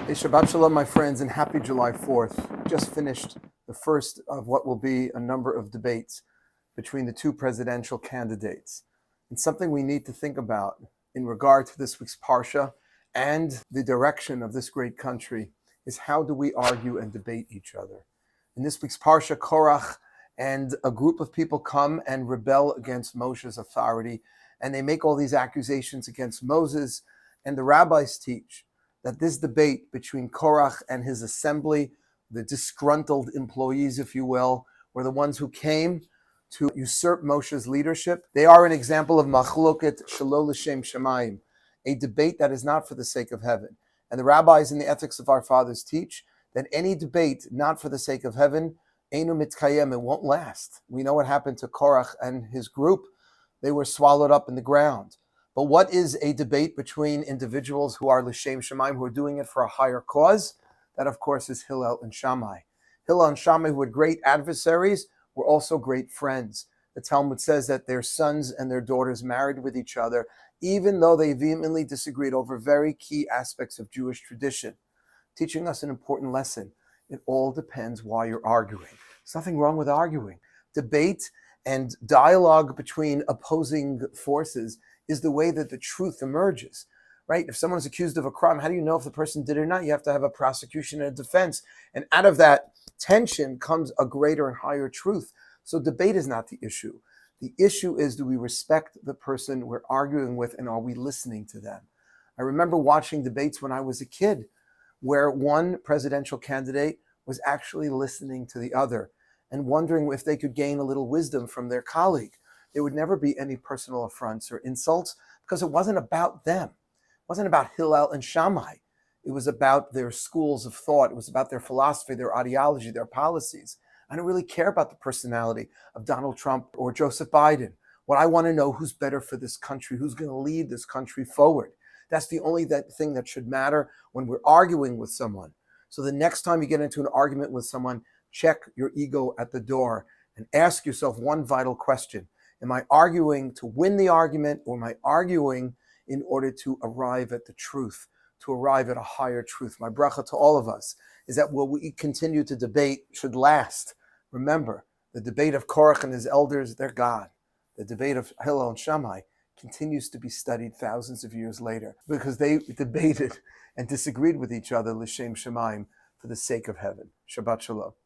Hey, Shabbat Shalom, my friends, and happy July 4th. Just finished the first of what will be a number of debates between the two presidential candidates. And something we need to think about in regard to this week's Parsha and the direction of this great country is how do we argue and debate each other. In this week's Parsha, Korach and a group of people come and rebel against Moshe's authority, and they make all these accusations against Moses, and the rabbis teach that this debate between Korach and his assembly, the disgruntled employees, if you will, were the ones who came to usurp Moshe's leadership. They are an example of machloket shelo l'shem shamayim, a debate that is not for the sake of heaven. And the rabbis in the Ethics of Our Fathers teach that any debate not for the sake of heaven, einu mitkayem, it won't last. We know what happened to Korach and his group. They were swallowed up in the ground. But what is a debate between individuals who are l'shem shamayim, who are doing it for a higher cause? That, of course, is Hillel and Shammai. Hillel and Shammai, who were great adversaries, were also great friends. The Talmud says that their sons and their daughters married with each other, even though they vehemently disagreed over very key aspects of Jewish tradition, teaching us an important lesson. It all depends why you're arguing. There's nothing wrong with arguing. Debate and dialogue between opposing forces is the way that the truth emerges, right? If someone is accused of a crime, how do you know if the person did it or not? You have to have a prosecution and a defense. And out of that tension comes a greater and higher truth. So debate is not the issue. The issue is, do we respect the person we're arguing with, and are we listening to them? I remember watching debates when I was a kid where one presidential candidate was actually listening to the other and wondering if they could gain a little wisdom from their colleague. There would never be any personal affronts or insults because it wasn't about them. It wasn't about Hillel and Shammai. It was about their schools of thought. It was about their philosophy, their ideology, their policies. I don't really care about the personality of Donald Trump or Joseph Biden. What I want to know, who's better for this country, who's going to lead this country forward. That's the only thing that should matter when we're arguing with someone. So the next time you get into an argument with someone, check your ego at the door and ask yourself one vital question. Am I arguing to win the argument, or am I arguing in order to arrive at the truth, to arrive at a higher truth? My bracha to all of us is that what we continue to debate should last. Remember, the debate of Korach and his elders, they're gone. The debate of Hillel and Shammai continues to be studied thousands of years later because they debated and disagreed with each other, l'shem shamayim, for the sake of heaven. Shabbat Shalom.